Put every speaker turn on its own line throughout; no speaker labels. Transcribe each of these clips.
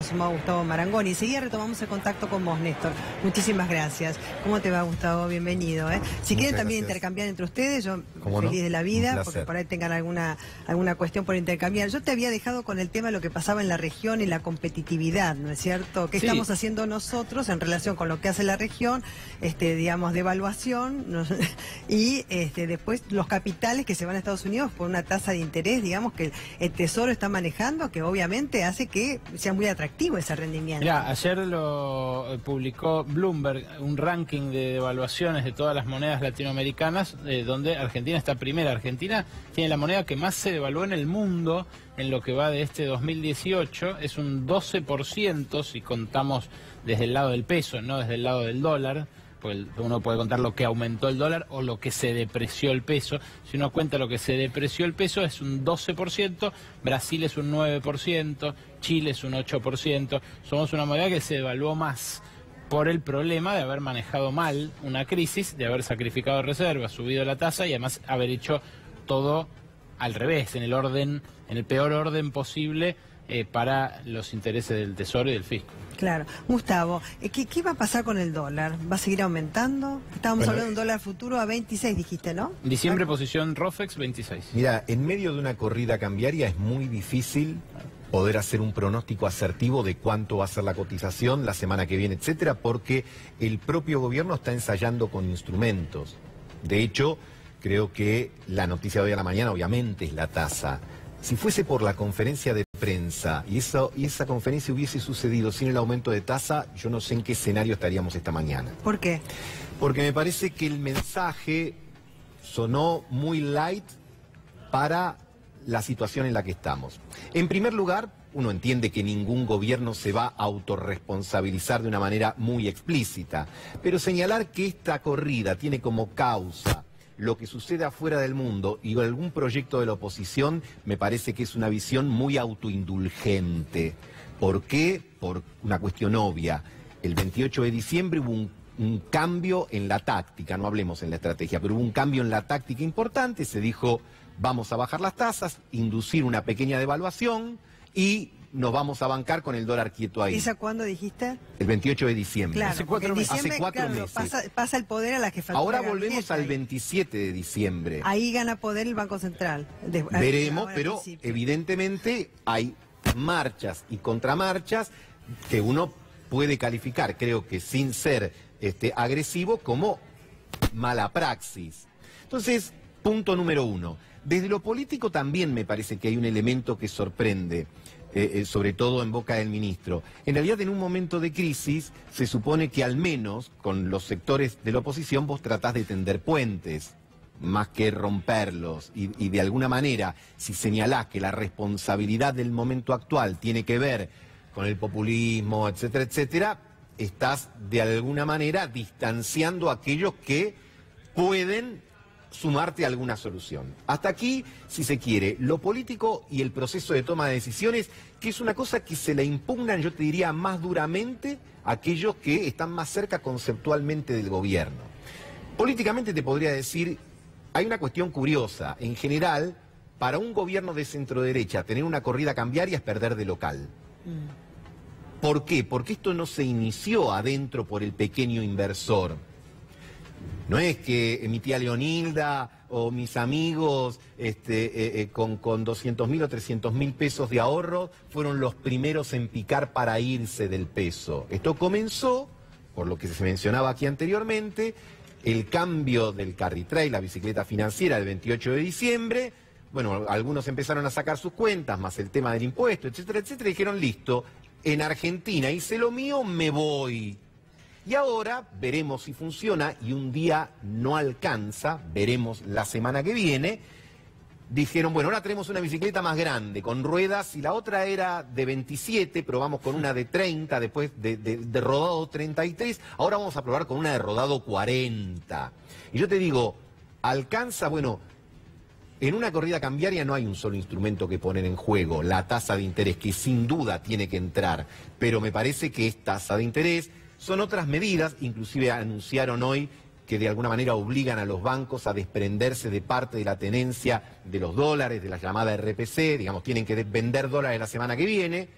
Sumado Gustavo Marangoni. Enseguida retomamos el contacto con vos, Néstor. Muchísimas gracias. ¿Cómo te va, Gustavo? Bienvenido. Si quieren también intercambiar entre ustedes, yo feliz de la vida, porque por ahí tengan alguna cuestión por intercambiar. Yo te había dejado con el tema de lo que pasaba en la región y la competitividad, ¿no es cierto? ¿Qué estamos haciendo nosotros en relación con lo que hace la región, digamos, de evaluación, ¿no? Y después los capitales que se van a Estados Unidos por una tasa de interés, digamos, que el Tesoro está manejando, que obviamente hace que sea muy atractivo ese rendimiento.
Mira, ayer lo publicó Bloomberg, un ranking de evaluaciones de todas las monedas latinoamericanas, donde Argentina está primera. Argentina tiene la moneda que más se devaluó en el mundo en lo que va de este 2018, es un 12% si contamos desde el lado del peso, no desde el lado del dólar. Porque uno puede contar lo que aumentó el dólar o lo que se depreció el peso. Si uno cuenta lo que se depreció el peso es un 12%, Brasil es un 9%, Chile es un 8%. Somos una moneda que se devaluó más por el problema de haber manejado mal una crisis, de haber sacrificado reservas, subido la tasa y además haber hecho todo al revés, en el peor orden posible para los intereses del Tesoro y del fisco.
Claro. Gustavo, ¿qué va a pasar con el dólar? ¿Va a seguir aumentando? Estábamos hablando de un dólar futuro a 26, dijiste, ¿no?
Diciembre, posición ROFEX, 26.
Mira, en medio de una corrida cambiaria es muy difícil poder hacer un pronóstico asertivo de cuánto va a ser la cotización la semana que viene, etcétera, porque el propio gobierno está ensayando con instrumentos. De hecho, creo que la noticia de hoy a la mañana obviamente es la tasa. Si fuese por la conferencia de prensa y esa conferencia hubiese sucedido sin el aumento de tasa, yo no sé en qué escenario estaríamos esta mañana.
¿Por qué?
Porque me parece que el mensaje sonó muy light para la situación en la que estamos. En primer lugar, uno entiende que ningún gobierno se va a autorresponsabilizar de una manera muy explícita, pero señalar que esta corrida tiene como causa lo que sucede afuera del mundo y algún proyecto de la oposición me parece que es una visión muy autoindulgente. ¿Por qué? Por una cuestión obvia. El 28 de diciembre hubo un cambio en la táctica, no hablemos en la estrategia, pero hubo un cambio en la táctica importante, se dijo vamos a bajar las tasas, inducir una pequeña devaluación y nos vamos a bancar con el dólar quieto ahí.
¿Esa cuándo dijiste?
El 28 de diciembre.
Claro,
hace 4 meses. Hace 4 meses.
Pasa el poder a la jefatura.
Ahora volvemos al 27 de diciembre.
Ahí gana poder el Banco Central.
Veremos, pero evidentemente hay marchas y contramarchas que uno puede calificar, creo que sin ser agresivo, como mala praxis. Entonces, punto número 1. Desde lo político también me parece que hay un elemento que sorprende. Sobre todo en boca del ministro. En realidad, en un momento de crisis, se supone que al menos con los sectores de la oposición vos tratás de tender puentes, más que romperlos. Y de alguna manera, si señalás que la responsabilidad del momento actual tiene que ver con el populismo, etcétera, etcétera, estás de alguna manera distanciando a aquellos que pueden sumarte a alguna solución. Hasta aquí, si se quiere, lo político y el proceso de toma de decisiones, que es una cosa que se le impugnan, yo te diría, más duramente a aquellos que están más cerca conceptualmente del gobierno. Políticamente te podría decir, hay una cuestión curiosa. En general, para un gobierno de centroderecha, tener una corrida cambiaria es perder de local. ¿Por qué? Porque esto no se inició adentro por el pequeño inversor. No es que mi tía Leonilda o mis amigos con 200.000 o 300.000 pesos de ahorro fueron los primeros en picar para irse del peso. Esto comenzó, por lo que se mencionaba aquí anteriormente, el cambio del carry trade, la bicicleta financiera del 28 de diciembre. Bueno, algunos empezaron a sacar sus cuentas, más el tema del impuesto, etcétera, etcétera, y dijeron, listo, en Argentina hice lo mío, me voy. Y ahora veremos si funciona y un día no alcanza, veremos la semana que viene. Dijeron, bueno, ahora tenemos una bicicleta más grande, con ruedas, y la otra era de 27, probamos con una de 30, después de rodado 33, ahora vamos a probar con una de rodado 40. Y yo te digo, ¿alcanza? Bueno, en una corrida cambiaria no hay un solo instrumento que poner en juego, la tasa de interés, que sin duda tiene que entrar, pero me parece que es tasa de interés. Son otras medidas, inclusive anunciaron hoy que de alguna manera obligan a los bancos a desprenderse de parte de la tenencia de los dólares, de la llamada RPC, digamos, tienen que vender dólares la semana que viene.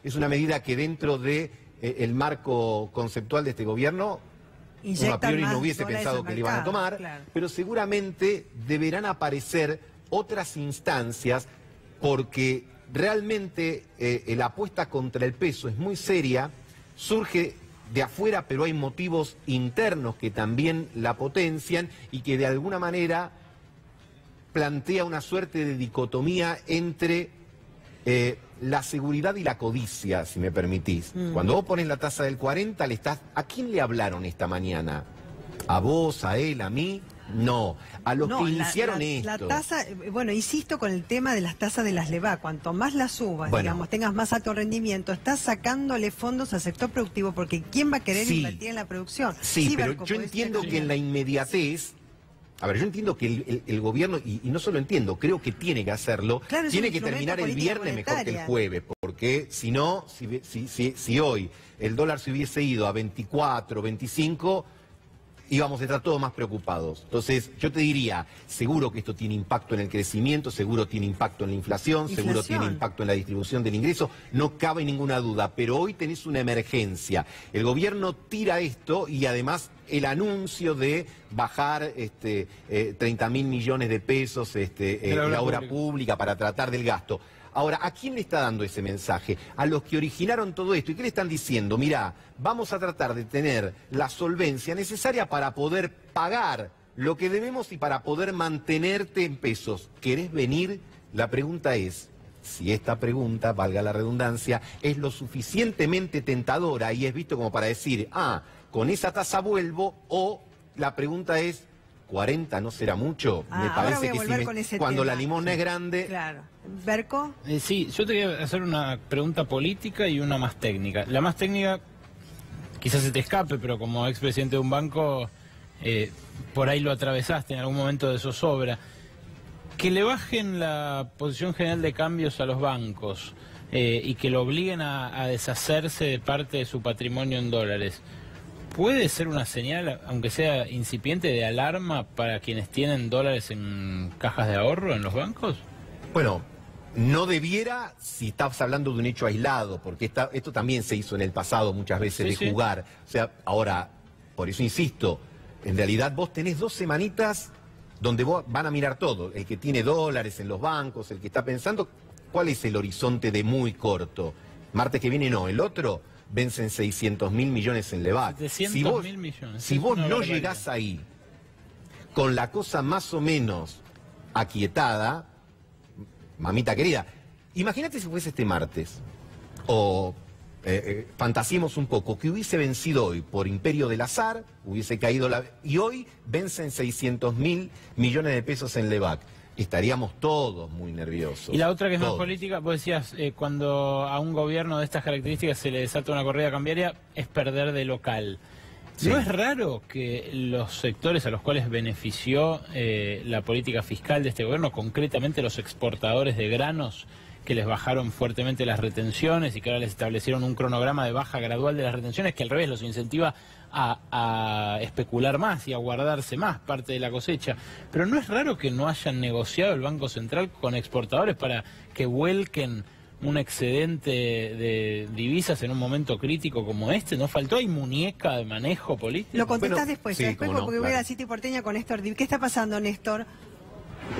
es una medida que dentro de el marco conceptual de este gobierno uno a priori no hubiese pensado que le iban a tomar, claro. Pero seguramente deberán aparecer otras instancias porque realmente la apuesta contra el peso es muy seria, surge de afuera, pero hay motivos internos que también la potencian y que de alguna manera plantea una suerte de dicotomía entre la seguridad y la codicia, si me permitís. Cuando vos pones la tasa del 40, ¿a quién le hablaron esta mañana? ¿A vos, a él, a mí? No, a los que iniciaron esto.
La tasa, bueno, insisto con el tema de las tasas de las LEVA, cuanto más las subas, digamos, tengas más alto rendimiento, estás sacándole fondos al sector productivo, porque ¿quién va a querer invertir en la producción?
Sí, pero yo entiendo que en la inmediatez, a ver, yo entiendo que el gobierno, y no solo entiendo, creo que tiene que hacerlo, claro, tiene que terminar el viernes mejor que el jueves, porque si no, si hoy el dólar se hubiese ido a 24, 25... íbamos a estar todos más preocupados. Entonces, yo te diría, seguro que esto tiene impacto en el crecimiento, seguro tiene impacto en la inflación, seguro tiene impacto en la distribución del ingreso, no cabe ninguna duda, pero hoy tenés una emergencia. El gobierno tira esto y además el anuncio de bajar 30.000 millones de pesos la obra pública para tratar del gasto. Ahora, ¿a quién le está dando ese mensaje? A los que originaron todo esto. ¿Y qué le están diciendo? Mirá, vamos a tratar de tener la solvencia necesaria para poder pagar lo que debemos y para poder mantenerte en pesos. ¿Querés venir? La pregunta es, si esta pregunta, valga la redundancia, es lo suficientemente tentadora y es visto como para decir, con esa tasa vuelvo, o la pregunta es, 40 no será mucho. Me parece que cuando la limosna es grande...
Claro. ¿Berco?
Sí, yo te quería hacer una pregunta política y una más técnica. La más técnica, quizás se te escape, pero como expresidente de un banco, por ahí lo atravesaste en algún momento de zozobra. Que le bajen la posición general de cambios a los bancos y que lo obliguen a deshacerse de parte de su patrimonio en dólares. ¿Puede ser una señal, aunque sea incipiente, de alarma para quienes tienen dólares en cajas de ahorro en los bancos?
Bueno, no debiera si estás hablando de un hecho aislado, porque esto también se hizo en el pasado muchas veces, de jugar. O sea, ahora, por eso insisto, en realidad vos tenés 2 semanitas donde vos van a mirar todo. El que tiene dólares en los bancos, el que está pensando, ¿cuál es el horizonte de muy corto? Martes que viene no, el otro... vencen 600.000 millones en LEVAC.
700.000 millones.
Si vos no llegás ahí con la cosa más o menos aquietada, mamita querida, imagínate si fuese este martes, o fantasiemos un poco, que hubiese vencido hoy por imperio del azar, hubiese caído y hoy vencen 600.000 millones de pesos en LEVAC. Estaríamos todos muy nerviosos.
Y la otra que es más política, vos decías, cuando a un gobierno de estas características se le desata una corrida cambiaria, es perder de local. Sí. ¿No es raro que los sectores a los cuales benefició la política fiscal de este gobierno, concretamente los exportadores de granos, que les bajaron fuertemente las retenciones y que ahora les establecieron un cronograma de baja gradual de las retenciones que al revés los incentiva a especular más y a guardarse más parte de la cosecha? Pero ¿no es raro que no hayan negociado el Banco Central con exportadores para que vuelquen un excedente de divisas en un momento crítico como este? ¿No faltó ahí muñeca de manejo político?
Lo contestás después, porque voy a la City porteña con Néstor. ¿Qué está pasando, Néstor?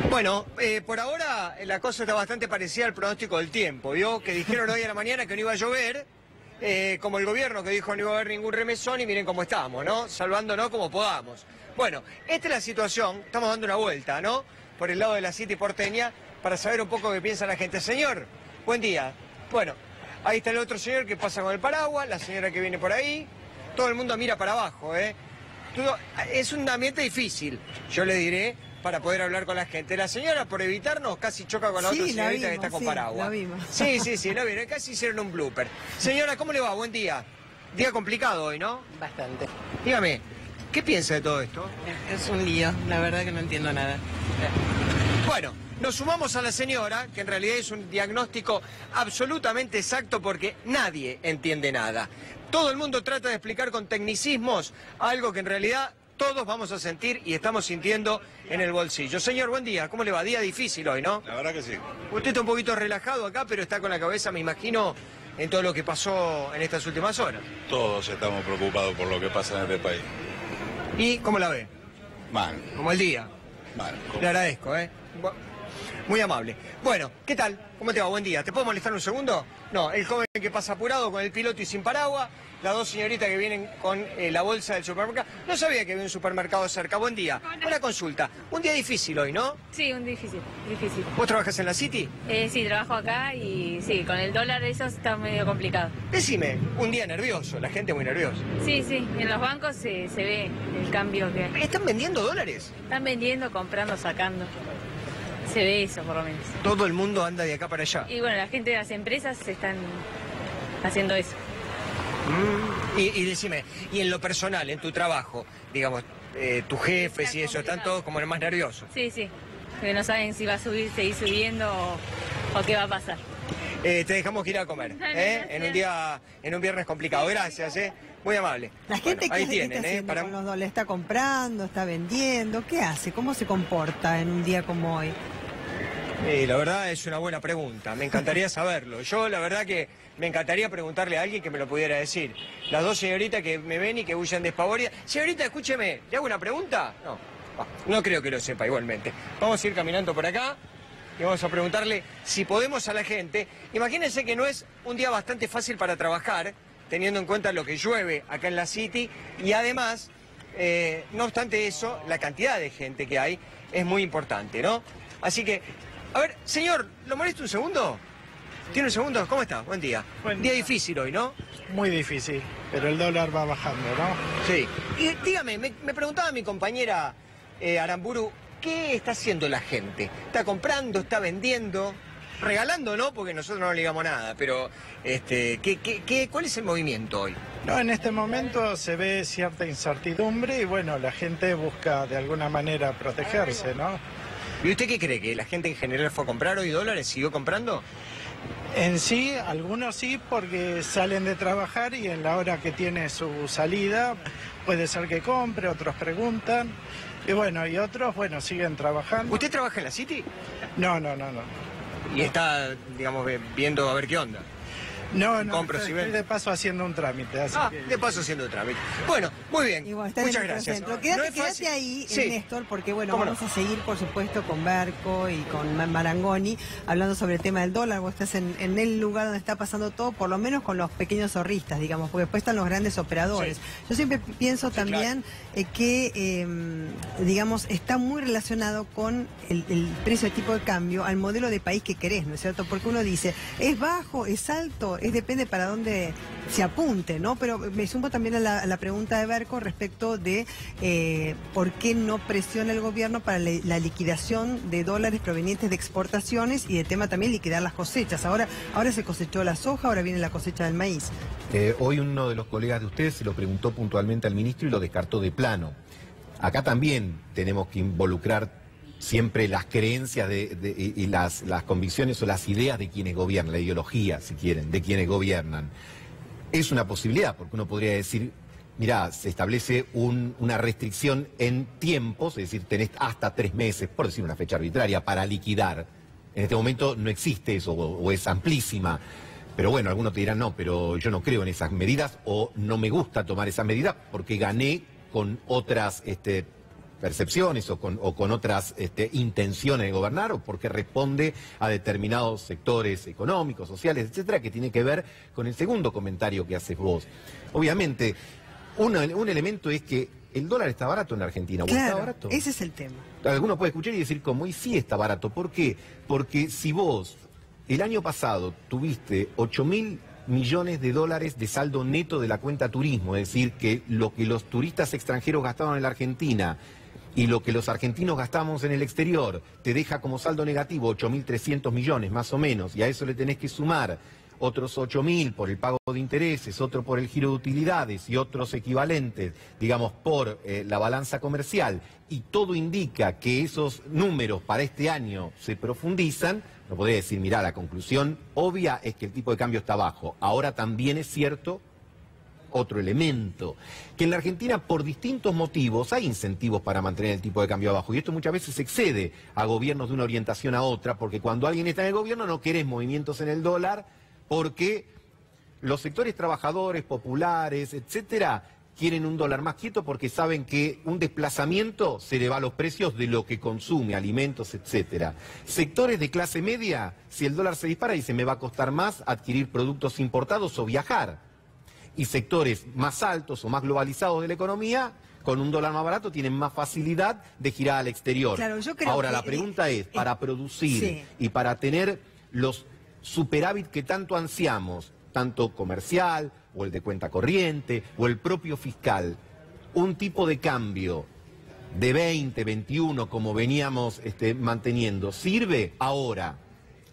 Bueno, por ahora la cosa está bastante parecida al pronóstico del tiempo, ¿vio? Que dijeron hoy a la mañana que no iba a llover, como el gobierno que dijo que no iba a haber ningún remesón, y miren cómo estamos, ¿no? Salvándonos como podamos. Bueno, esta es la situación, estamos dando una vuelta, ¿no? Por el lado de la City porteña, para saber un poco qué piensa la gente. Señor, buen día. Bueno, ahí está el otro señor que pasa con el paraguas, la señora que viene por ahí, todo el mundo mira para abajo, ¿eh? Es un ambiente difícil, yo le diré, para poder hablar con la gente. La señora, por evitarnos, casi choca con la otra señorita que está con paraguas. Sí, la vimos, casi hicieron un blooper. Señora, ¿cómo le va? Buen día. Día complicado hoy, ¿no?
Bastante.
Dígame, ¿qué piensa de todo esto?
Es un lío, la verdad que no entiendo nada.
Bueno, nos sumamos a la señora, que en realidad es un diagnóstico absolutamente exacto porque nadie entiende nada. Todo el mundo trata de explicar con tecnicismos algo que en realidad todos vamos a sentir y estamos sintiendo en el bolsillo. Señor, buen día. ¿Cómo le va? Día difícil hoy, ¿no?
La verdad que sí.
Usted está un poquito relajado acá, pero está con la cabeza, me imagino, en todo lo que pasó en estas últimas horas.
Todos estamos preocupados por lo que pasa en este país.
¿Y cómo la ve?
Mal.
Como el día.
Mal.
Le agradezco, ¿eh? Muy amable. Bueno, ¿qué tal? ¿Cómo te va? Buen día. ¿Te puedo molestar un segundo? No, el joven que pasa apurado con el piloto y sin paraguas, las dos señoritas que vienen con la bolsa del supermercado. No sabía que había un supermercado cerca. Buen día. Una consulta. Un día difícil hoy, ¿no?
Sí, un difícil.
¿Vos trabajas en la City?
Sí, trabajo acá y sí, con el dólar eso está medio complicado.
Decime, un día nervioso, la gente muy nerviosa.
Sí, en los bancos se ve el cambio que hay.
¿Están vendiendo dólares?
Están vendiendo, comprando, sacando. Se ve eso, por lo menos.
Todo el mundo anda de acá para allá.
Y bueno, la gente de las empresas están haciendo eso.
Y decime, y en lo personal, en tu trabajo, digamos, tus jefes y eso, ¿están todos como más nerviosos?
Sí, que no saben si va a seguir subiendo o qué va a pasar.
Te dejamos que ir a comer, en un viernes complicado. Gracias, muy amable.
La gente
bueno, ahí
que
tienen,
está con los dólares, está comprando, está vendiendo, ¿qué hace? ¿Cómo se comporta en un día como hoy?
La verdad es una buena pregunta, me encantaría saberlo. Yo la verdad que me encantaría preguntarle a alguien que me lo pudiera decir. Las dos señoritas que me ven y que huyen despavoridas. Señorita, escúcheme, ¿le hago una pregunta? No creo que lo sepa igualmente. Vamos a ir caminando por acá y vamos a preguntarle si podemos a la gente. Imagínense que no es un día bastante fácil para trabajar, teniendo en cuenta lo que llueve acá en la City, y además, no obstante eso, la cantidad de gente que hay es muy importante, ¿no? Así que, a ver, señor, ¿lo molesto un segundo? ¿Tiene un segundo? ¿Cómo está? Buen día. Día difícil hoy, ¿no?
Muy difícil, pero el dólar va bajando, ¿no?
Sí. Y dígame, me preguntaba mi compañera Aramburu, ¿qué está haciendo la gente? ¿Está comprando? ¿Está vendiendo? Regalando, ¿no? Porque nosotros no le digamos nada, pero ¿cuál es el movimiento hoy?
No, en este momento se ve cierta incertidumbre y bueno, la gente busca de alguna manera protegerse, ¿no?
¿Y usted qué cree? ¿Que la gente en general fue a comprar hoy dólares? ¿Siguió comprando?
En sí, algunos sí, porque salen de trabajar y en la hora que tiene su salida puede ser que compre, otros preguntan. Y bueno, y otros, bueno, siguen trabajando.
¿Usted trabaja en la City?
No.
Y está, digamos, viendo a ver qué onda.
No, estoy de paso haciendo un trámite.
De paso haciendo un trámite. Bueno, muy bien. Muchas gracias.
Quédate ahí, Néstor, porque bueno, vamos a seguir, por supuesto, con Berco y con Marangoni, hablando sobre el tema del dólar. Vos estás en el lugar donde está pasando todo, por lo menos con los pequeños ahorristas, digamos, porque después están los grandes operadores. Sí. Yo siempre pienso también que, digamos, está muy relacionado con el precio de tipo de cambio al modelo de país que querés, ¿no es cierto? Porque uno dice, es bajo, es alto, depende para dónde se apunte, ¿no? Pero me sumo también a la pregunta de Berco respecto de por qué no presiona el gobierno para la liquidación de dólares provenientes de exportaciones y el tema también liquidar las cosechas. Ahora se cosechó la soja, ahora viene la cosecha del maíz.
Hoy uno de los colegas de ustedes se lo preguntó puntualmente al ministro y lo descartó de plano. Acá también tenemos que involucrar siempre las creencias y las convicciones o las ideas de quienes gobiernan, la ideología, si quieren, de quienes gobiernan. Es una posibilidad, porque uno podría decir, mirá, se establece una restricción en tiempos, es decir, tenés hasta 3 meses, por decir una fecha arbitraria, para liquidar. En este momento no existe eso, o es amplísima. Pero bueno, algunos te dirán, no, pero yo no creo en esas medidas, o no me gusta tomar esas medidas, porque gané con otras percepciones o con otras intenciones de gobernar, o porque responde a determinados sectores económicos, sociales, etcétera, que tiene que ver con el segundo comentario que haces vos. Obviamente, un elemento es que el dólar está barato en Argentina.
Claro,
¿está barato?
Ese es el tema.
Alguno puede escuchar y decir, ¿cómo? Y sí está barato. ¿Por qué? Porque si vos el año pasado tuviste 8.000 millones de dólares de saldo neto de la cuenta turismo, es decir, que lo que los turistas extranjeros gastaban en la Argentina y lo que los argentinos gastamos en el exterior te deja como saldo negativo 8.300 millones más o menos, y a eso le tenés que sumar otros 8.000 por el pago de intereses, otro por el giro de utilidades y otros equivalentes, digamos, por la balanza comercial, y todo indica que esos números para este año se profundizan. No podría decir, mirá, la conclusión obvia es que el tipo de cambio está bajo. Ahora también es cierto otro elemento, que en la Argentina por distintos motivos hay incentivos para mantener el tipo de cambio abajo, y esto muchas veces excede a gobiernos de una orientación a otra, porque cuando alguien está en el gobierno no querés movimientos en el dólar, porque los sectores trabajadores, populares, etcétera, quieren un dólar más quieto porque saben que un desplazamiento se le va a los precios de lo que consume, alimentos, etcétera. Sectores de clase media, si el dólar se dispara, dice me va a costar más adquirir productos importados o viajar. Y sectores más altos o más globalizados de la economía, con un dólar más barato, tienen más facilidad de girar al exterior.
Claro, yo creo
Ahora,
que,
la pregunta es, para producir y para tener los superávit que tanto ansiamos, tanto comercial, o el de cuenta corriente, o el propio fiscal, un tipo de cambio de 20, 21, como veníamos manteniendo, ¿sirve ahora?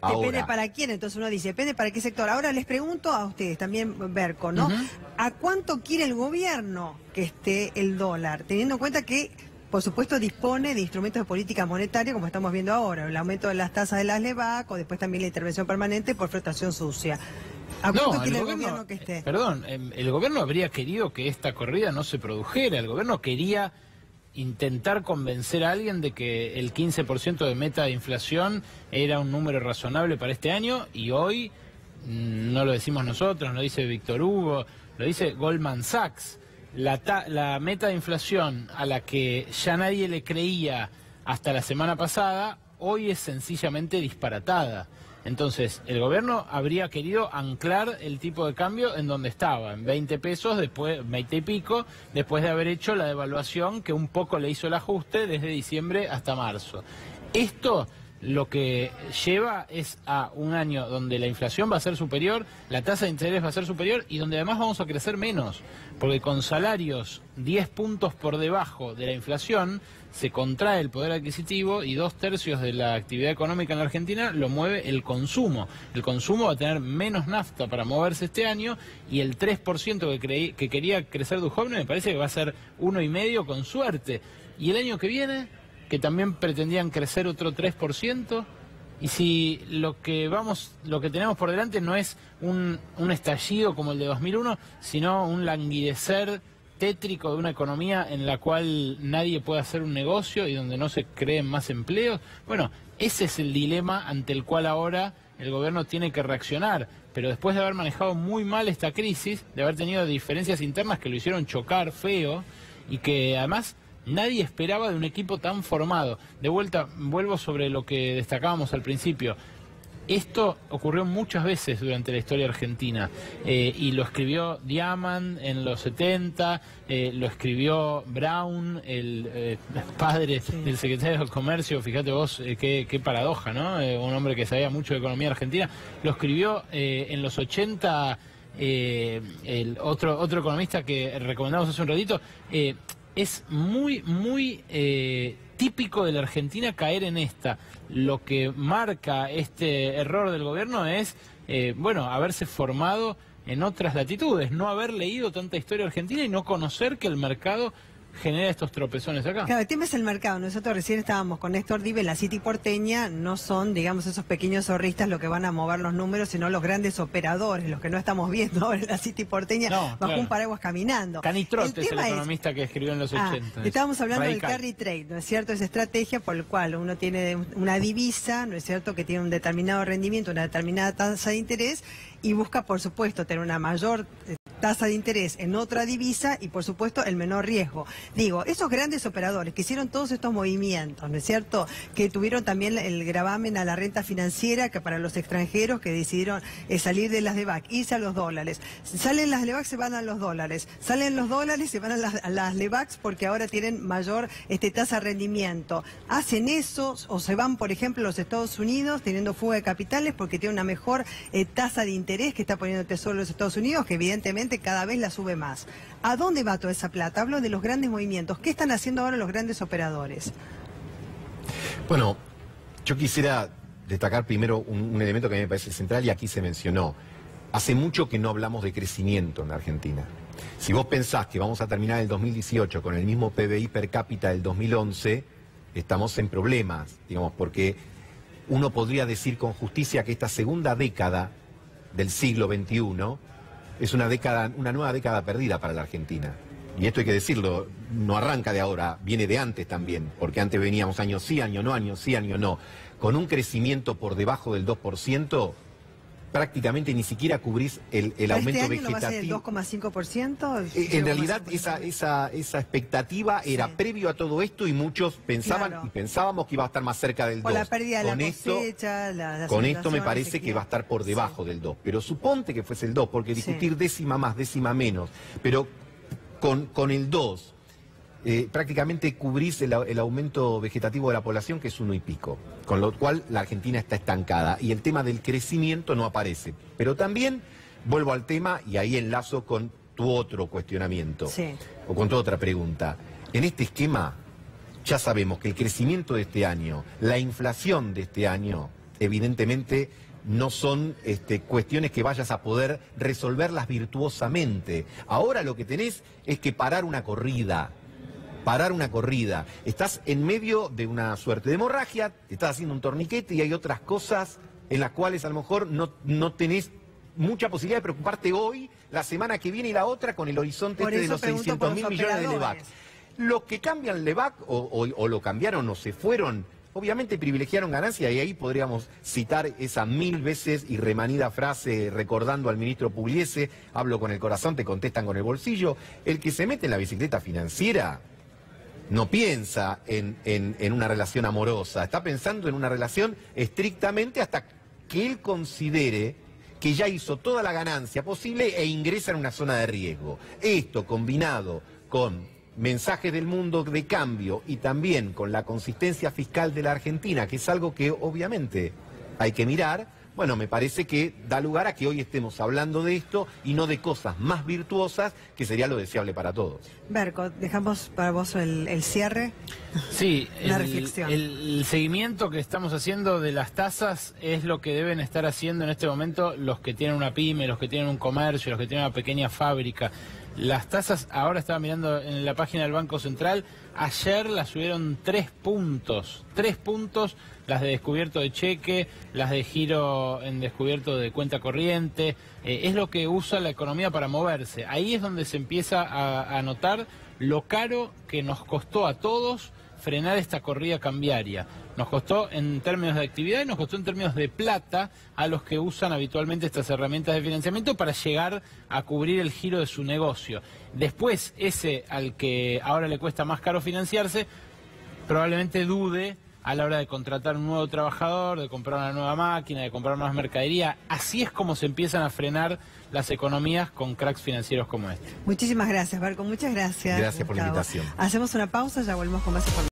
Depende para quién, entonces uno dice, depende para qué sector. Ahora les pregunto a ustedes, también Berco, ¿no? ¿A cuánto quiere el gobierno que esté el dólar? Teniendo en cuenta que, por supuesto, dispone de instrumentos de política monetaria, como estamos viendo ahora, el aumento de las tasas de las LEVAC, o después también la intervención permanente por flotación sucia. ¿A cuánto quiere el gobierno que esté?
Perdón, el gobierno habría querido que esta corrida no se produjera. El gobierno quería intentar convencer a alguien de que el 15% de meta de inflación era un número razonable para este año, y hoy no lo decimos nosotros, no lo dice Víctor Hugo, lo dice Goldman Sachs. La meta de inflación a la que ya nadie le creía hasta la semana pasada, hoy es sencillamente disparatada. Entonces, el gobierno habría querido anclar el tipo de cambio en donde estaba, en 20 pesos, después 20 y pico, después de haber hecho la devaluación que un poco le hizo el ajuste desde diciembre hasta marzo. Esto lo que lleva es a un año donde la inflación va a ser superior, la tasa de interés va a ser superior y donde además vamos a crecer menos, porque con salarios 10 puntos por debajo de la inflación se contrae el poder adquisitivo y 2/3 de la actividad económica en la Argentina lo mueve el consumo. El consumo va a tener menos nafta para moverse este año y el 3% que quería crecer Duhovne me parece que va a ser 1,5% con suerte. Y el año que viene, que también pretendían crecer otro 3%, y si lo que tenemos por delante no es un estallido como el de 2001, sino un languidecer tétrico de una economía en la cual nadie puede hacer un negocio y donde no se creen más empleos, bueno, ese es el dilema ante el cual ahora el gobierno tiene que reaccionar. Pero después de haber manejado muy mal esta crisis, de haber tenido diferencias internas que lo hicieron chocar feo, y que además nadie esperaba de un equipo tan formado. De vuelta, vuelvo sobre lo que destacábamos al principio. Esto ocurrió muchas veces durante la historia argentina, y lo escribió Diamant en los 70, lo escribió Brown, el padre del secretario de Comercio, fíjate vos qué paradoja, ¿no? Un hombre que sabía mucho de economía argentina, lo escribió en los 80, el otro economista que recomendamos hace un ratito. Es muy típico de la Argentina caer en esta. Lo que marca este error del gobierno es, haberse formado en otras latitudes, no haber leído tanta historia argentina y no conocer que el mercado genera estos tropezones acá.
Claro, el tema es el mercado. Nosotros recién estábamos con Néstor Dive, la City porteña no son, digamos, esos pequeños zorristas los que van a mover los números, sino los grandes operadores, los que no estamos viendo ahora en la City porteña, bajo un paraguas caminando.
Canitrote es el economista que escribió en los 80.
Estábamos hablando del carry trade, ¿no es cierto? Esa estrategia por la cual uno tiene una divisa, ¿no es cierto?, que tiene un determinado rendimiento, una determinada tasa de interés, y busca, por supuesto, tener una mayor tasa de interés en otra divisa y, por supuesto, el menor riesgo. Digo, esos grandes operadores que hicieron todos estos movimientos, ¿no es cierto?, que tuvieron también el gravamen a la renta financiera, que para los extranjeros que decidieron salir de las LEVAC, irse a los dólares. Salen las LEVAC, se van a los dólares. Salen los dólares, se van a las LEVAC porque ahora tienen mayor tasa de rendimiento. Hacen eso o se van, por ejemplo, a los Estados Unidos teniendo fuga de capitales porque tiene una mejor tasa de interés que está poniendo el Tesoro de los Estados Unidos, que evidentemente cada vez la sube más. ¿A dónde va toda esa plata? Hablo de los grandes movimientos. ¿Qué están haciendo ahora los grandes operadores?
Bueno, yo quisiera destacar primero un elemento que a mí me parece central y aquí se mencionó. Hace mucho que no hablamos de crecimiento en la Argentina. Si vos pensás que vamos a terminar el 2018 con el mismo PBI per cápita del 2011, estamos en problemas, digamos, porque uno podría decir con justicia que esta segunda década del siglo XXI es una nueva década perdida para la Argentina. Y esto hay que decirlo, no arranca de ahora, viene de antes también, porque antes veníamos año sí, año no, año sí, año no. Con un crecimiento por debajo del 2%, prácticamente ni siquiera cubrís el aumento
este año
vegetativo.
¿No va a ser el 2,5%?
En realidad esa expectativa era previo a todo esto y muchos pensaban y pensábamos que iba a estar más cerca del 2.
Por la pérdida de la cosecha,
con esto me parece que va a estar por debajo del 2. Pero suponte que fuese el 2, porque discutir décima más, décima menos, pero con el 2... prácticamente cubrís el aumento vegetativo de la población, que es 1 y pico, con lo cual la Argentina está estancada y el tema del crecimiento no aparece. Pero también vuelvo al tema y ahí enlazo con tu otro cuestionamiento o con tu otra pregunta. En este esquema ya sabemos que el crecimiento de este año, la inflación de este año, evidentemente no son cuestiones que vayas a poder resolverlas virtuosamente. Ahora lo que tenés es que parar una corrida. Estás en medio de una suerte de hemorragia, te estás haciendo un torniquete y hay otras cosas en las cuales a lo mejor no tenés mucha posibilidad de preocuparte hoy, la semana que viene y la otra con el horizonte de los 600.000 millones de LEVAC. Los que cambian LEVAC o lo cambiaron o se fueron, obviamente privilegiaron ganancia y ahí podríamos citar esa 1000 veces y remanida frase recordando al ministro Pugliese, hablo con el corazón, te contestan con el bolsillo. El que se mete en la bicicleta financiera no piensa en una relación amorosa, está pensando en una relación estrictamente hasta que él considere que ya hizo toda la ganancia posible e ingresa en una zona de riesgo. Esto combinado con mensajes del mundo de cambio y también con la consistencia fiscal de la Argentina, que es algo que obviamente hay que mirar, bueno, me parece que da lugar a que hoy estemos hablando de esto y no de cosas más virtuosas, que sería lo deseable para todos.
Berco, dejamos para vos el cierre.
Sí,
la reflexión.
El seguimiento que estamos haciendo de las tasas es lo que deben estar haciendo en este momento los que tienen una pyme, los que tienen un comercio, los que tienen una pequeña fábrica. Las tasas, ahora estaba mirando en la página del Banco Central, ayer las subieron 3 puntos, las de descubierto de cheque, las de giro en descubierto de cuenta corriente, es lo que usa la economía para moverse. Ahí es donde se empieza a notar lo caro que nos costó a todos frenar esta corrida cambiaria. Nos costó en términos de actividad y nos costó en términos de plata a los que usan habitualmente estas herramientas de financiamiento para llegar a cubrir el giro de su negocio. Después, ese al que ahora le cuesta más caro financiarse, probablemente dude a la hora de contratar un nuevo trabajador, de comprar una nueva máquina, de comprar más mercadería. Así es como se empiezan a frenar las economías con cracks financieros como este.
Muchísimas gracias, Berco. Muchas gracias.
Gracias por la invitación.
Hacemos una pausa, ya volvemos con más información.